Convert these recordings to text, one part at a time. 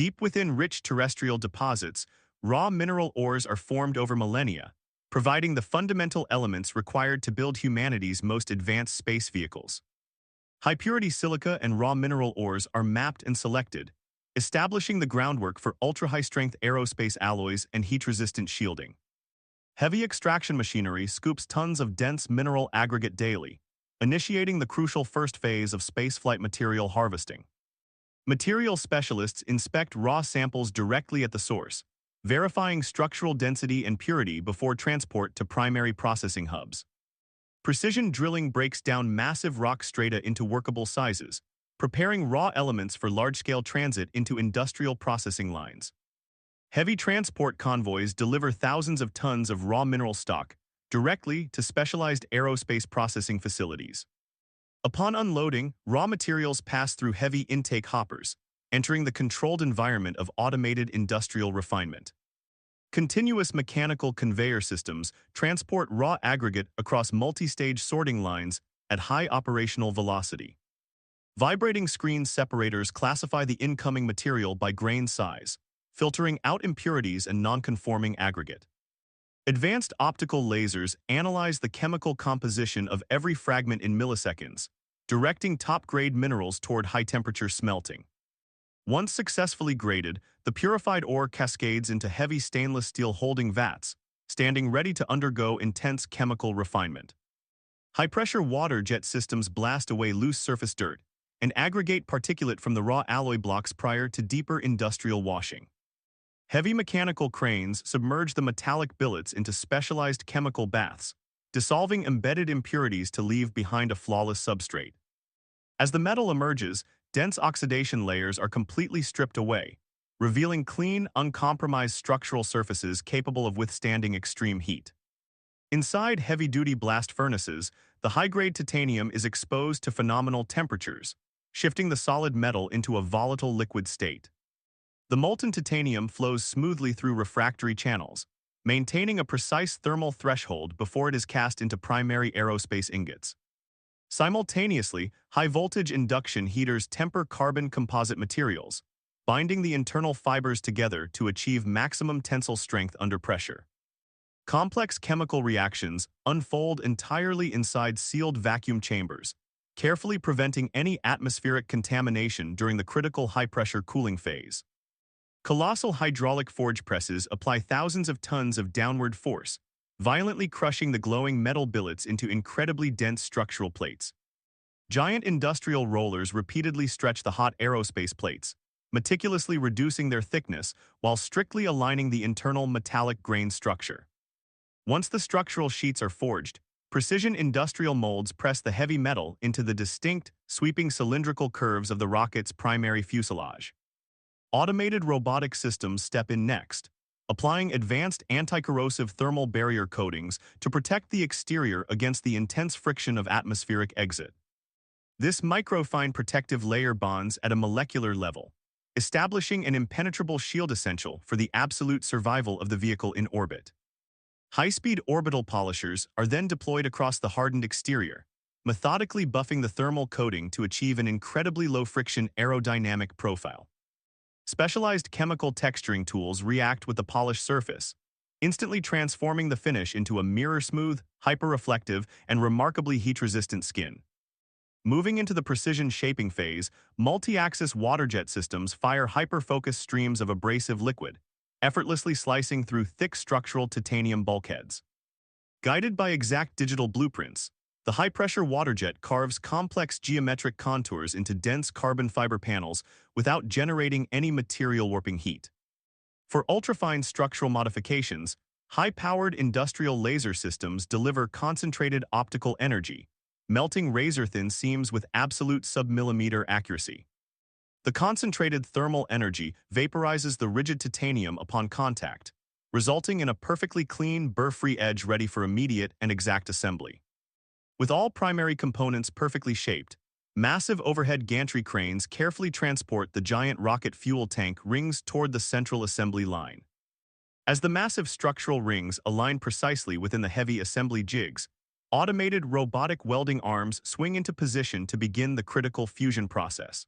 Deep within rich terrestrial deposits, raw mineral ores are formed over millennia, providing the fundamental elements required to build humanity's most advanced space vehicles. High-purity silica and raw mineral ores are mapped and selected, establishing the groundwork for ultra-high-strength aerospace alloys and heat-resistant shielding. Heavy extraction machinery scoops tons of dense mineral aggregate daily, initiating the crucial first phase of spaceflight material harvesting. Material specialists inspect raw samples directly at the source, verifying structural density and purity before transport to primary processing hubs. Precision drilling breaks down massive rock strata into workable sizes, preparing raw elements for large-scale transit into industrial processing lines. Heavy transport convoys deliver thousands of tons of raw mineral stock directly to specialized aerospace processing facilities. Upon unloading, raw materials pass through heavy intake hoppers, entering the controlled environment of automated industrial refinement. Continuous mechanical conveyor systems transport raw aggregate across multi-stage sorting lines at high operational velocity. Vibrating screen separators classify the incoming material by grain size, filtering out impurities and non-conforming aggregate. Advanced optical lasers analyze the chemical composition of every fragment in milliseconds, directing top-grade minerals toward high-temperature smelting. Once successfully graded, the purified ore cascades into heavy stainless steel holding vats, standing ready to undergo intense chemical refinement. High-pressure water jet systems blast away loose surface dirt and aggregate particulate from the raw alloy blocks prior to deeper industrial washing. Heavy mechanical cranes submerge the metallic billets into specialized chemical baths, dissolving embedded impurities to leave behind a flawless substrate. As the metal emerges, dense oxidation layers are completely stripped away, revealing clean, uncompromised structural surfaces capable of withstanding extreme heat. Inside heavy-duty blast furnaces, the high-grade titanium is exposed to phenomenal temperatures, shifting the solid metal into a volatile liquid state. The molten titanium flows smoothly through refractory channels, maintaining a precise thermal threshold before it is cast into primary aerospace ingots. Simultaneously, high-voltage induction heaters temper carbon composite materials, binding the internal fibers together to achieve maximum tensile strength under pressure. Complex chemical reactions unfold entirely inside sealed vacuum chambers, carefully preventing any atmospheric contamination during the critical high-pressure cooling phase. Colossal hydraulic forge presses apply thousands of tons of downward force, violently crushing the glowing metal billets into incredibly dense structural plates. Giant industrial rollers repeatedly stretch the hot aerospace plates, meticulously reducing their thickness while strictly aligning the internal metallic grain structure. Once the structural sheets are forged, precision industrial molds press the heavy metal into the distinct, sweeping cylindrical curves of the rocket's primary fuselage. Automated robotic systems step in next, applying advanced anti-corrosive thermal barrier coatings to protect the exterior against the intense friction of atmospheric exit. This microfine protective layer bonds at a molecular level, establishing an impenetrable shield essential for the absolute survival of the vehicle in orbit. High-speed orbital polishers are then deployed across the hardened exterior, methodically buffing the thermal coating to achieve an incredibly low-friction aerodynamic profile. Specialized chemical texturing tools react with the polished surface, instantly transforming the finish into a mirror-smooth, hyper-reflective, and remarkably heat-resistant skin. Moving into the precision shaping phase, multi-axis water jet systems fire hyper-focused streams of abrasive liquid, effortlessly slicing through thick structural titanium bulkheads. Guided by exact digital blueprints, the high-pressure water jet carves complex geometric contours into dense carbon fiber panels without generating any material warping heat. For ultrafine structural modifications, high-powered industrial laser systems deliver concentrated optical energy, melting razor-thin seams with absolute sub-millimeter accuracy. The concentrated thermal energy vaporizes the rigid titanium upon contact, resulting in a perfectly clean, burr-free edge ready for immediate and exact assembly. With all primary components perfectly shaped, massive overhead gantry cranes carefully transport the giant rocket fuel tank rings toward the central assembly line. As the massive structural rings align precisely within the heavy assembly jigs, automated robotic welding arms swing into position to begin the critical fusion process.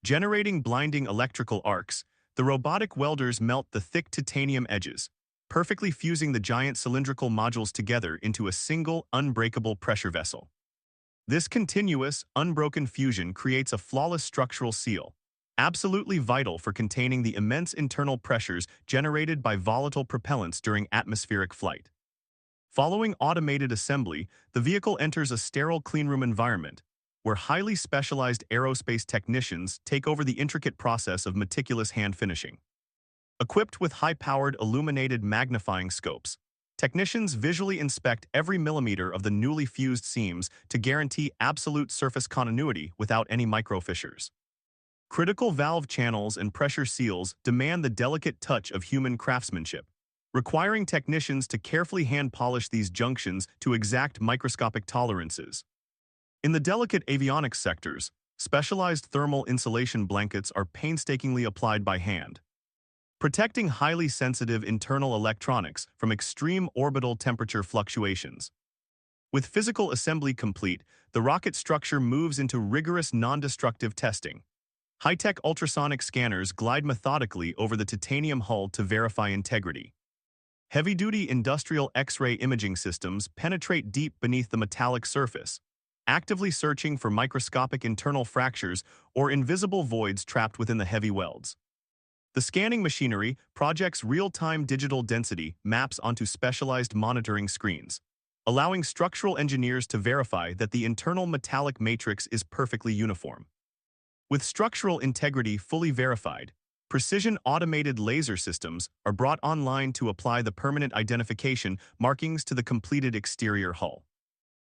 Generating blinding electrical arcs, The robotic welders melt the thick titanium edges, perfectly fusing the giant cylindrical modules together into a single, unbreakable pressure vessel. This continuous, unbroken fusion creates a flawless structural seal, absolutely vital for containing the immense internal pressures generated by volatile propellants during atmospheric flight. Following automated assembly, the vehicle enters a sterile cleanroom environment, where highly specialized aerospace technicians take over the intricate process of meticulous hand finishing. Equipped with high-powered illuminated magnifying scopes, technicians visually inspect every millimeter of the newly fused seams to guarantee absolute surface continuity without any microfissures. Critical valve channels and pressure seals demand the delicate touch of human craftsmanship, requiring technicians to carefully hand-polish these junctions to exact microscopic tolerances. In the delicate avionics sectors, specialized thermal insulation blankets are painstakingly applied by hand, protecting highly sensitive internal electronics from extreme orbital temperature fluctuations. With physical assembly complete, the rocket structure moves into rigorous non-destructive testing. High-tech ultrasonic scanners glide methodically over the titanium hull to verify integrity. Heavy-duty industrial X-ray imaging systems penetrate deep beneath the metallic surface, actively searching for microscopic internal fractures or invisible voids trapped within the heavy welds. The scanning machinery projects real-time digital density maps onto specialized monitoring screens, allowing structural engineers to verify that the internal metallic matrix is perfectly uniform. With structural integrity fully verified, precision automated laser systems are brought online to apply the permanent identification markings to the completed exterior hull.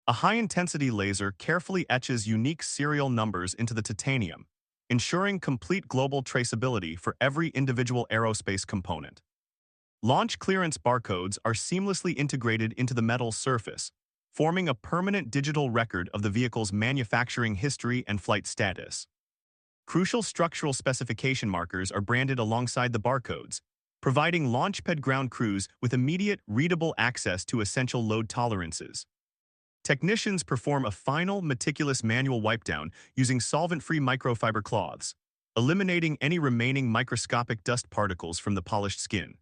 A high-intensity laser carefully etches unique serial numbers into the titanium, ensuring complete global traceability for every individual aerospace component. Launch clearance barcodes are seamlessly integrated into the metal surface, forming a permanent digital record of the vehicle's manufacturing history and flight status. Crucial structural specification markers are branded alongside the barcodes, providing launchpad ground crews with immediate, readable access to essential load tolerances. Technicians perform a final, meticulous manual wipe-down using solvent-free microfiber cloths, eliminating any remaining microscopic dust particles from the polished skin.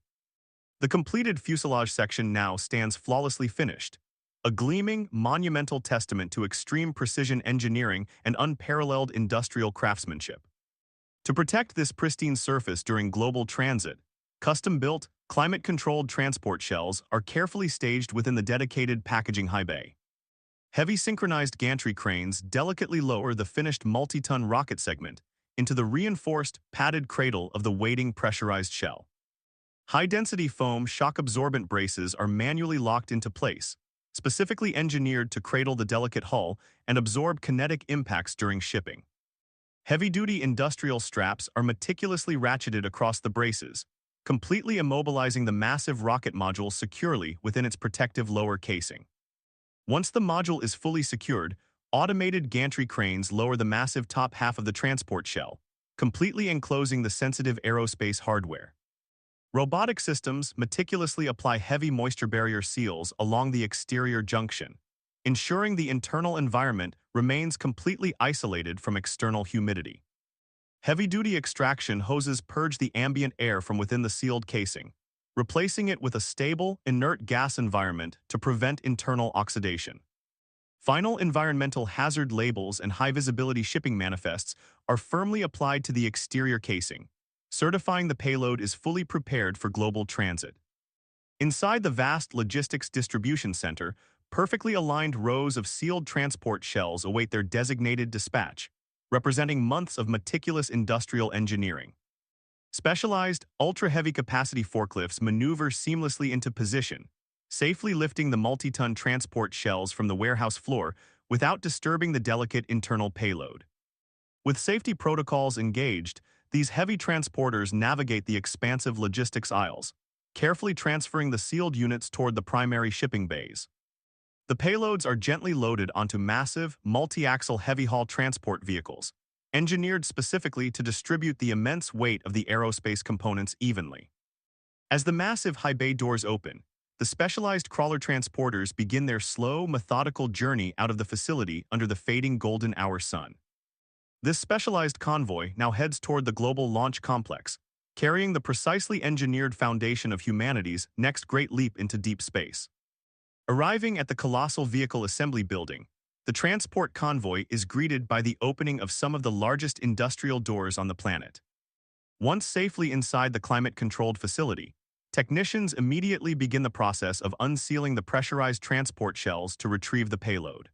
The completed fuselage section now stands flawlessly finished, a gleaming, monumental testament to extreme precision engineering and unparalleled industrial craftsmanship. To protect this pristine surface during global transit, custom-built, climate-controlled transport shells are carefully staged within the dedicated packaging high bay. Heavy synchronized gantry cranes delicately lower the finished multi-ton rocket segment into the reinforced, padded cradle of the waiting pressurized shell. High-density foam shock-absorbent braces are manually locked into place, specifically engineered to cradle the delicate hull and absorb kinetic impacts during shipping. Heavy-duty industrial straps are meticulously ratcheted across the braces, completely immobilizing the massive rocket module securely within its protective lower casing. Once the module is fully secured, automated gantry cranes lower the massive top half of the transport shell, completely enclosing the sensitive aerospace hardware. Robotic systems meticulously apply heavy moisture barrier seals along the exterior junction, ensuring the internal environment remains completely isolated from external humidity. Heavy-duty extraction hoses purge the ambient air from within the sealed casing, replacing it with a stable, inert gas environment to prevent internal oxidation. Final environmental hazard labels and high-visibility shipping manifests are firmly applied to the exterior casing, certifying the payload is fully prepared for global transit. Inside the vast logistics distribution center, perfectly aligned rows of sealed transport shells await their designated dispatch, representing months of meticulous industrial engineering. Specialized, ultra-heavy capacity forklifts maneuver seamlessly into position, safely lifting the multi-ton transport shells from the warehouse floor without disturbing the delicate internal payload. With safety protocols engaged, these heavy transporters navigate the expansive logistics aisles, carefully transferring the sealed units toward the primary shipping bays. The payloads are gently loaded onto massive, multi-axle heavy-haul transport vehicles, engineered specifically to distribute the immense weight of the aerospace components evenly. As the massive high bay doors open, the specialized crawler transporters begin their slow, methodical journey out of the facility under the fading golden hour sun. This specialized convoy now heads toward the global launch complex, carrying the precisely engineered foundation of humanity's next great leap into deep space. Arriving at the colossal vehicle assembly building, the transport convoy is greeted by the opening of some of the largest industrial doors on the planet. Once safely inside the climate-controlled facility, technicians immediately begin the process of unsealing the pressurized transport shells to retrieve the payload.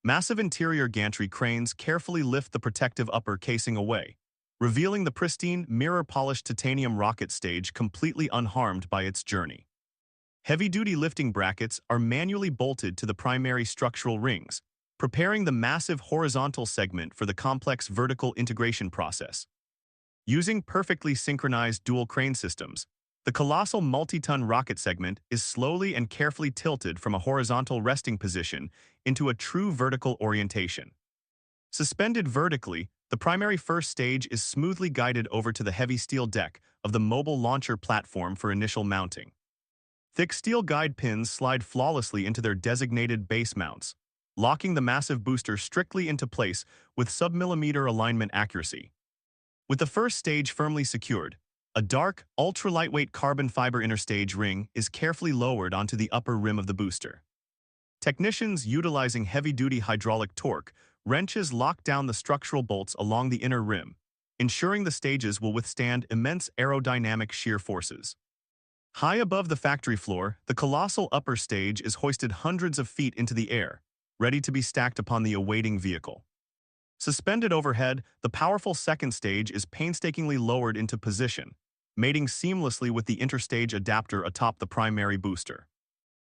Massive interior gantry cranes carefully lift the protective upper casing away, revealing the pristine, mirror-polished titanium rocket stage completely unharmed by its journey. Heavy-duty lifting brackets are manually bolted to the primary structural rings, preparing the massive horizontal segment for the complex vertical integration process. Using perfectly synchronized dual crane systems, the colossal multi-ton rocket segment is slowly and carefully tilted from a horizontal resting position into a true vertical orientation. Suspended vertically, the primary first stage is smoothly guided over to the heavy steel deck of the mobile launcher platform for initial mounting. Thick steel guide pins slide flawlessly into their designated base mounts, locking the massive booster strictly into place with sub-millimeter alignment accuracy. With the first stage firmly secured, a dark, ultra-lightweight carbon fiber interstage ring is carefully lowered onto the upper rim of the booster. Technicians utilizing heavy-duty hydraulic torque wrenches lock down the structural bolts along the inner rim, ensuring the stages will withstand immense aerodynamic shear forces. High above the factory floor, the colossal upper stage is hoisted hundreds of feet into the air, ready to be stacked upon the awaiting vehicle. Suspended overhead, the powerful second stage is painstakingly lowered into position, mating seamlessly with the interstage adapter atop the primary booster.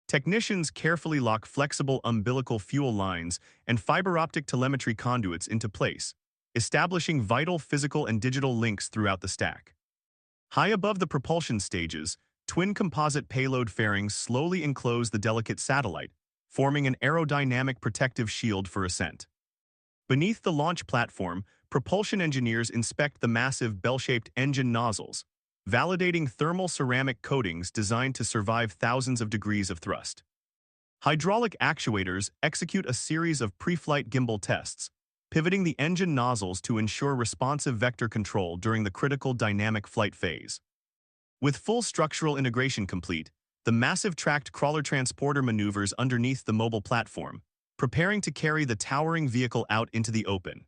Technicians carefully lock flexible umbilical fuel lines and fiber optic telemetry conduits into place, establishing vital physical and digital links throughout the stack. High above the propulsion stages, twin composite payload fairings slowly enclose the delicate satellite, forming an aerodynamic protective shield for ascent. Beneath the launch platform, propulsion engineers inspect the massive bell-shaped engine nozzles, validating thermal ceramic coatings designed to survive thousands of degrees of thrust. Hydraulic actuators execute a series of pre-flight gimbal tests, pivoting the engine nozzles to ensure responsive vector control during the critical dynamic flight phase. With full structural integration complete, the massive tracked crawler transporter maneuvers underneath the mobile platform, preparing to carry the towering vehicle out into the open.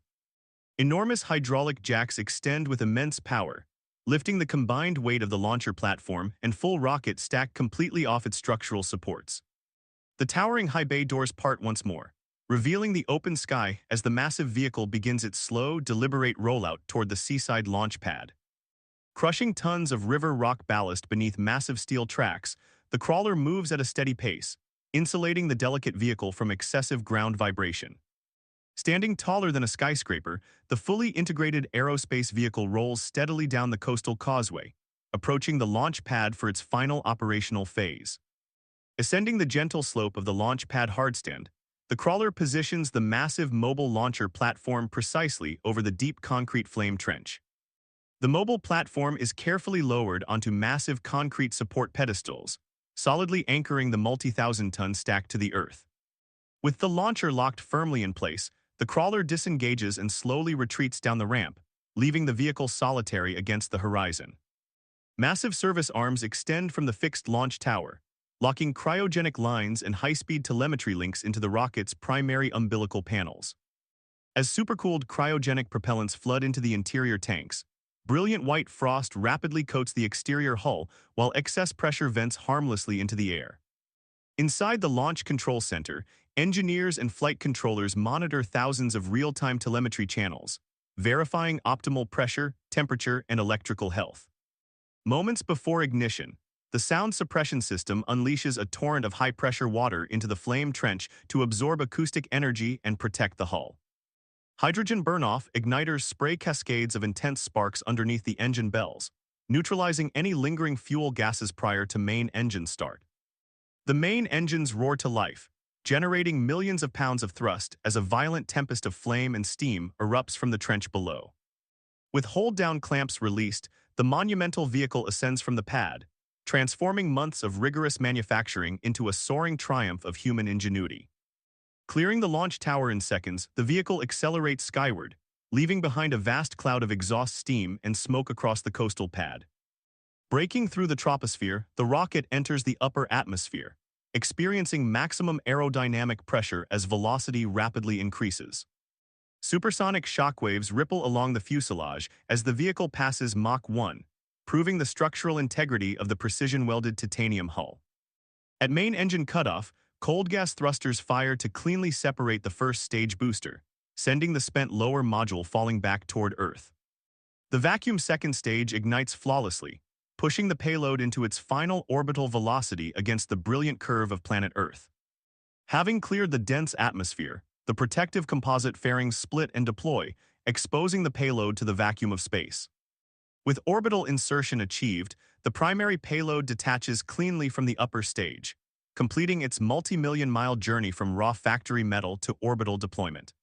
Enormous hydraulic jacks extend with immense power, lifting the combined weight of the launcher platform and full rocket stack completely off its structural supports. The towering high bay doors part once more, revealing the open sky as the massive vehicle begins its slow, deliberate rollout toward the seaside launch pad. Crushing tons of river rock ballast beneath massive steel tracks, the crawler moves at a steady pace, insulating the delicate vehicle from excessive ground vibration. Standing taller than a skyscraper, the fully integrated aerospace vehicle rolls steadily down the coastal causeway, approaching the launch pad for its final operational phase. Ascending the gentle slope of the launch pad hardstand, the crawler positions the massive mobile launcher platform precisely over the deep concrete flame trench. The mobile platform is carefully lowered onto massive concrete support pedestals, solidly anchoring the multi-thousand-ton stack to the earth. With the launcher locked firmly in place, the crawler disengages and slowly retreats down the ramp, leaving the vehicle solitary against the horizon. Massive service arms extend from the fixed launch tower, locking cryogenic lines and high-speed telemetry links into the rocket's primary umbilical panels. As supercooled cryogenic propellants flood into the interior tanks, brilliant white frost rapidly coats the exterior hull while excess pressure vents harmlessly into the air. Inside the Launch Control Center, engineers and flight controllers monitor thousands of real-time telemetry channels, verifying optimal pressure, temperature, and electrical health. Moments before ignition, the sound suppression system unleashes a torrent of high-pressure water into the flame trench to absorb acoustic energy and protect the hull. Hydrogen burn-off igniters spray cascades of intense sparks underneath the engine bells, neutralizing any lingering fuel gases prior to main engine start. The main engines roar to life, generating millions of pounds of thrust as a violent tempest of flame and steam erupts from the trench below. With hold-down clamps released, the monumental vehicle ascends from the pad, transforming months of rigorous manufacturing into a soaring triumph of human ingenuity. Clearing the launch tower in seconds, the vehicle accelerates skyward, leaving behind a vast cloud of exhaust steam and smoke across the coastal pad. Breaking through the troposphere, the rocket enters the upper atmosphere, experiencing maximum aerodynamic pressure as velocity rapidly increases. Supersonic shockwaves ripple along the fuselage as the vehicle passes Mach 1, proving the structural integrity of the precision-welded titanium hull. At main engine cutoff, cold gas thrusters fire to cleanly separate the first stage booster, sending the spent lower module falling back toward Earth. The vacuum second stage ignites flawlessly, pushing the payload into its final orbital velocity against the brilliant curve of planet Earth. Having cleared the dense atmosphere, the protective composite fairings split and deploy, exposing the payload to the vacuum of space. With orbital insertion achieved, the primary payload detaches cleanly from the upper stage, completing its multi-million-mile journey from raw factory metal to orbital deployment.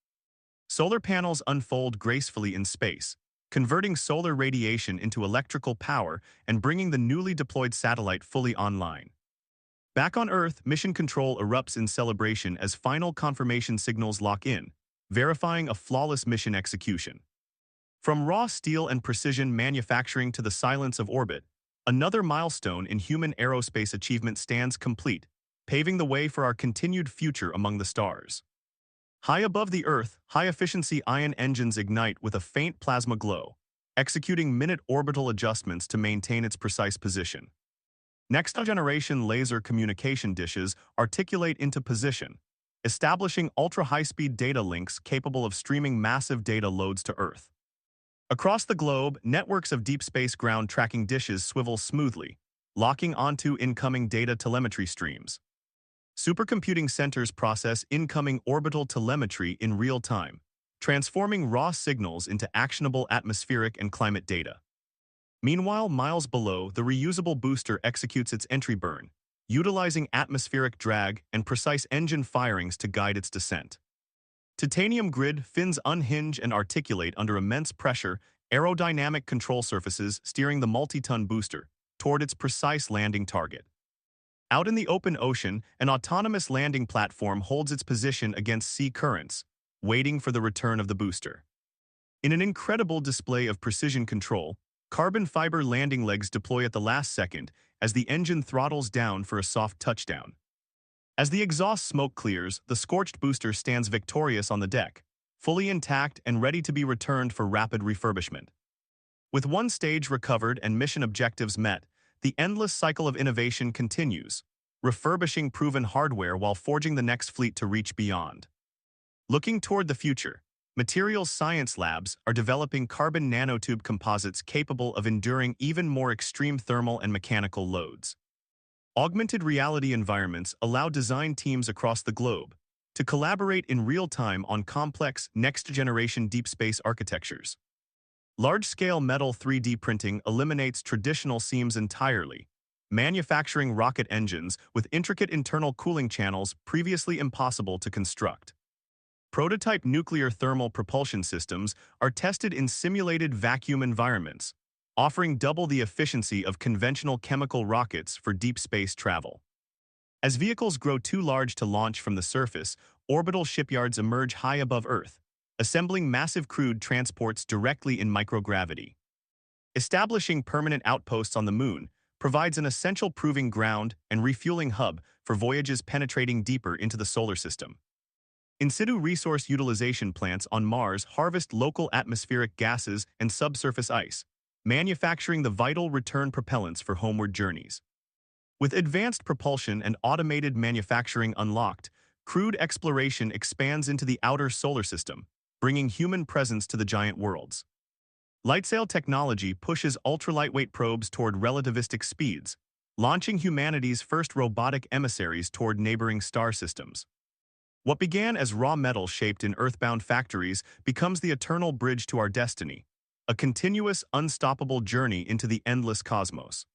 Solar panels unfold gracefully in space, converting solar radiation into electrical power and bringing the newly deployed satellite fully online. Back on Earth, mission control erupts in celebration as final confirmation signals lock in, verifying a flawless mission execution. From raw steel and precision manufacturing to the silence of orbit, another milestone in human aerospace achievement stands complete, paving the way for our continued future among the stars. High above the Earth, high-efficiency ion engines ignite with a faint plasma glow, executing minute orbital adjustments to maintain its precise position. Next-generation laser communication dishes articulate into position, establishing ultra-high-speed data links capable of streaming massive data loads to Earth. Across the globe, networks of deep space ground tracking dishes swivel smoothly, locking onto incoming data telemetry streams. Supercomputing centers process incoming orbital telemetry in real time, transforming raw signals into actionable atmospheric and climate data. Meanwhile, miles below, the reusable booster executes its entry burn, utilizing atmospheric drag and precise engine firings to guide its descent. Titanium grid fins unhinge and articulate under immense pressure, aerodynamic control surfaces steering the multi-ton booster toward its precise landing target. Out in the open ocean, an autonomous landing platform holds its position against sea currents, waiting for the return of the booster. In an incredible display of precision control, carbon fiber landing legs deploy at the last second as the engine throttles down for a soft touchdown. As the exhaust smoke clears, the scorched booster stands victorious on the deck, fully intact and ready to be returned for rapid refurbishment. With one stage recovered and mission objectives met, the endless cycle of innovation continues, refurbishing proven hardware while forging the next fleet to reach beyond. Looking toward the future, materials science labs are developing carbon nanotube composites capable of enduring even more extreme thermal and mechanical loads. Augmented reality environments allow design teams across the globe to collaborate in real time on complex, next-generation deep space architectures. Large-scale metal 3D printing eliminates traditional seams entirely, manufacturing rocket engines with intricate internal cooling channels previously impossible to construct. Prototype nuclear thermal propulsion systems are tested in simulated vacuum environments, offering double the efficiency of conventional chemical rockets for deep space travel. As vehicles grow too large to launch from the surface, orbital shipyards emerge high above Earth, assembling massive crewed transports directly in microgravity. Establishing permanent outposts on the Moon provides an essential proving ground and refueling hub for voyages penetrating deeper into the solar system. In situ resource utilization plants on Mars harvest local atmospheric gases and subsurface ice, manufacturing the vital return propellants for homeward journeys. With advanced propulsion and automated manufacturing unlocked, crewed exploration expands into the outer solar system, bringing human presence to the giant worlds. Lightsail technology pushes ultra-lightweight probes toward relativistic speeds, launching humanity's first robotic emissaries toward neighboring star systems. What began as raw metal shaped in earthbound factories becomes the eternal bridge to our destiny, a continuous, unstoppable journey into the endless cosmos.